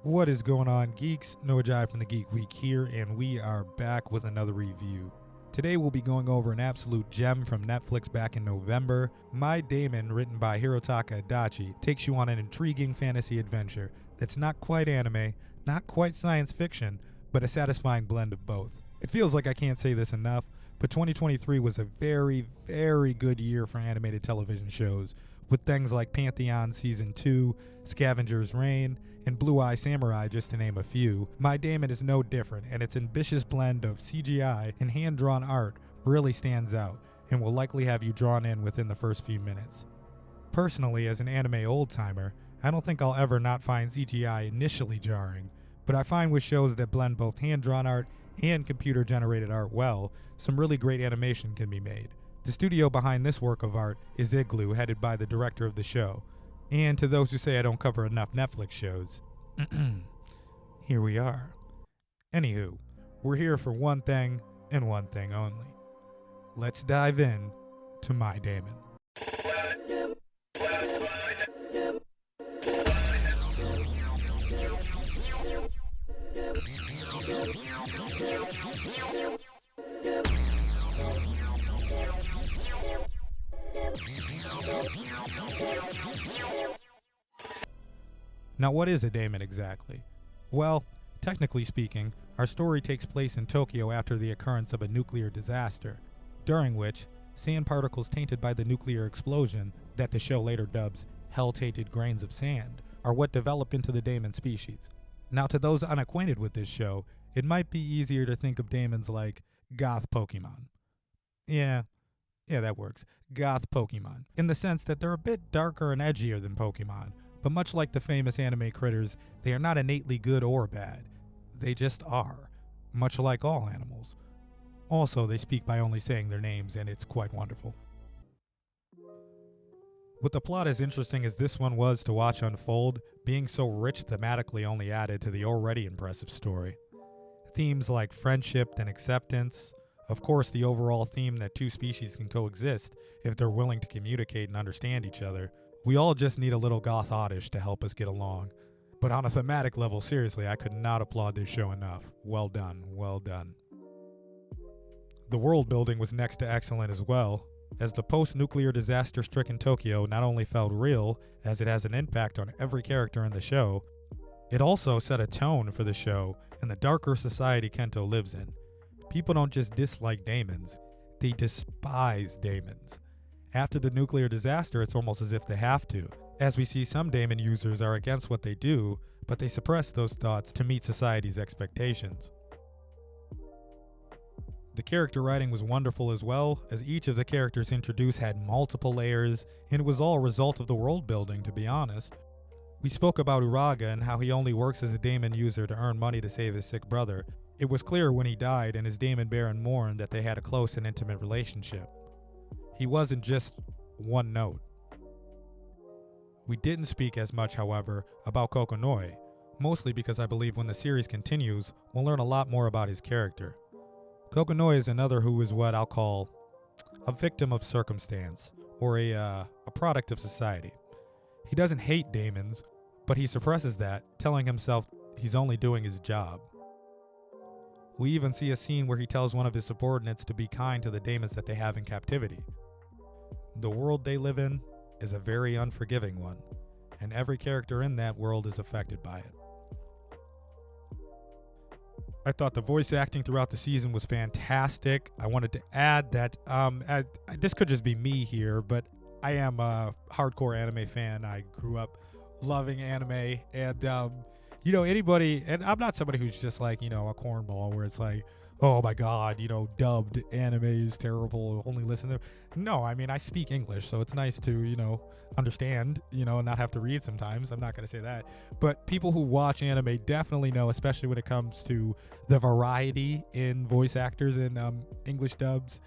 What is going on, geeks? Noah Jai from the Geek Week here, and we are back with another review. Today we'll be going over an absolute gem from Netflix back in November. My Damon, written by Hirotaka Adachi, takes you on an intriguing fantasy adventure that's not quite anime, not quite science fiction, but a satisfying blend of both. It feels like I can't say this enough, but 2023 was a very, very good year for animated television shows, with things like Pantheon Season 2, Scavenger's Reign, and Blue Eye Samurai, just to name a few. My Damon is no different, and its ambitious blend of CGI and hand-drawn art really stands out, and will likely have you drawn in within the first few minutes. Personally, as an anime old-timer, I don't think I'll ever not find CGI initially jarring, but I find with shows that blend both hand-drawn art and computer-generated art well, some really great animation can be made. The studio behind this work of art is Igloo, headed by the director of the show. And to those who say I don't cover enough Netflix shows, here we are. Anywho, we're here for one thing and one thing only. Let's dive in to My Damon. Now, what is a daemon exactly? Well, technically speaking, our story takes place in Tokyo after the occurrence of a nuclear disaster, during which sand particles tainted by the nuclear explosion, that the show later dubs hell-tainted grains of sand, are what develop into the daemon species. Now, to those unacquainted with this show, it might be easier to think of daemons like goth Pokemon. Yeah, that works. Goth Pokemon, in the sense that they're a bit darker and edgier than Pokemon, but much like the famous anime critters, they are not innately good or bad. They just are, much like all animals. Also, they speak by only saying their names, and it's quite wonderful. With the plot as interesting as this one was to watch unfold, being so rich thematically only added to the already impressive story. Themes like friendship and acceptance, of course the overall theme that two species can coexist if they're willing to communicate and understand each other. We all just need a little goth oddish to help us get along. But on a thematic level, seriously, I could not applaud this show enough. Well done, well done. The world building was next to excellent as well, as the post-nuclear disaster-stricken Tokyo not only felt real, as it has an impact on every character in the show, it also set a tone for the show and the darker society Kento lives in. People don't just dislike daemons, they despise daemons. After the nuclear disaster, it's almost as if they have to, as we see some daemon users are against what they do, but they suppress those thoughts to meet society's expectations. The character writing was wonderful as well, as each of the characters introduced had multiple layers, and it was all a result of the world building, to be honest. We spoke about Uraga and how he only works as a daemon user to earn money to save his sick brother. It was clear when he died and his daemon baron mourned that they had a close and intimate relationship. He wasn't just one note. We didn't speak as much, however, about Kokonoi, mostly because I believe when the series continues, we'll learn a lot more about his character. Kokonoi is another who is what I'll call a victim of circumstance, or a product of society. He doesn't hate daemons, but he suppresses that, telling himself he's only doing his job. We even see a scene where he tells one of his subordinates to be kind to the daemons that they have in captivity. The world they live in is a very unforgiving one, and every character in that world is affected by it. I thought the voice acting throughout the season was fantastic. I wanted to add that this could just be me here, but I am a hardcore anime fan. I grew up loving anime, and anybody, and I'm not somebody who's just like, a cornball where it's like, oh my god, dubbed anime is terrible, only listen to. No, I mean, I speak English, so it's nice to, understand, and not have to read sometimes. I'm not going to say that. But people who watch anime definitely know, especially when it comes to the variety in voice actors in English dubs.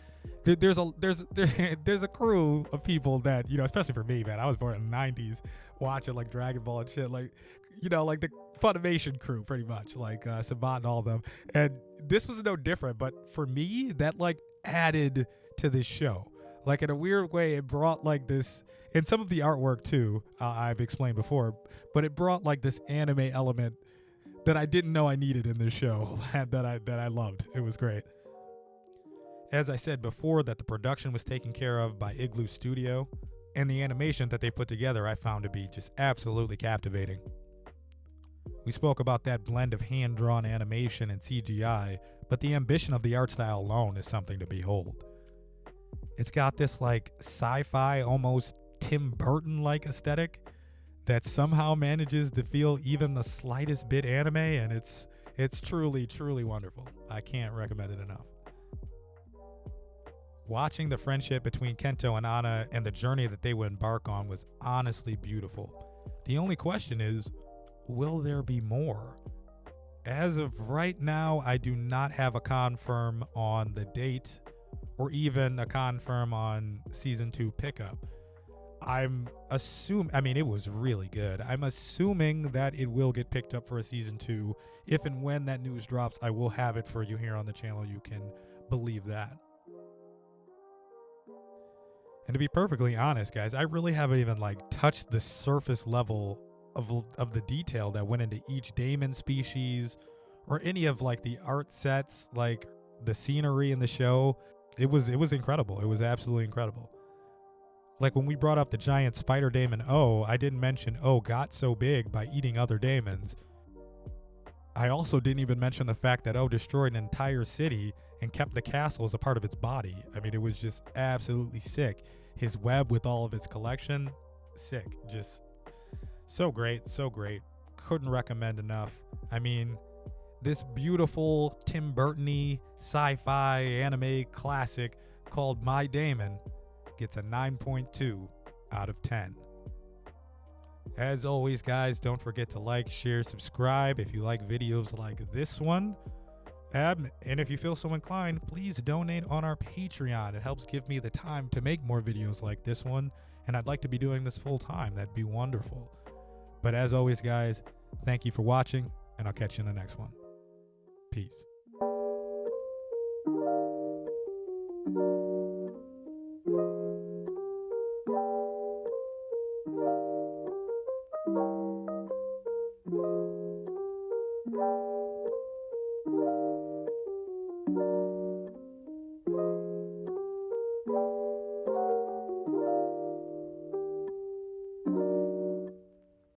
There's a crew of people that, especially for me, man, I was born in the 90s watching like Dragon Ball and shit, like the Funimation crew, pretty much, like Sabat and all of them. And this was no different, but for me, that added to this show. Like, in a weird way, it brought this, and some of the artwork too, I've explained before, but it brought this anime element that I didn't know I needed in this show that I loved. It was great. As I said before, that the production was taken care of by Igloo Studio, and the animation that they put together I found to be just absolutely captivating. We spoke about that blend of hand-drawn animation and CGI, but the ambition of the art style alone is something to behold. It's got this like sci-fi, almost Tim Burton-like aesthetic that somehow manages to feel even the slightest bit anime, and it's truly, truly wonderful. I can't recommend it enough. Watching the friendship between Kento and Anna and the journey that they would embark on was honestly beautiful. The only question is, will there be more? As of right now, I do not have a confirm on the date or even a confirm on season 2 pickup. I'm assuming, I mean, it was really good. I'm assuming that it will get picked up for a season 2. If and when that news drops, I will have it for you here on the channel. You can believe that. And to be perfectly honest, guys, I really haven't even like touched the surface level of the detail that went into each Daemon species or any of like the art sets, like the scenery in the show. It was incredible. It was absolutely incredible. Like when we brought up the giant spider Daemon O, I didn't mention O got so big by eating other daemons. I also didn't even mention the fact that O destroyed an entire city and kept the castle as a part of its body. I mean, it was just absolutely sick. His web with all of its collection, sick. Just so great, so great. Couldn't recommend enough. I mean, this beautiful Tim Burton-y sci-fi anime classic called My Damon gets a 9.2 out of 10. As always, guys, don't forget to like, share, subscribe if you like videos like this one. And if you feel so inclined, please donate on our Patreon. It helps give me the time to make more videos like this one, and I'd like to be doing this full time. That'd be wonderful. But as always, guys, thank you for watching, and I'll catch you in the next one. Peace.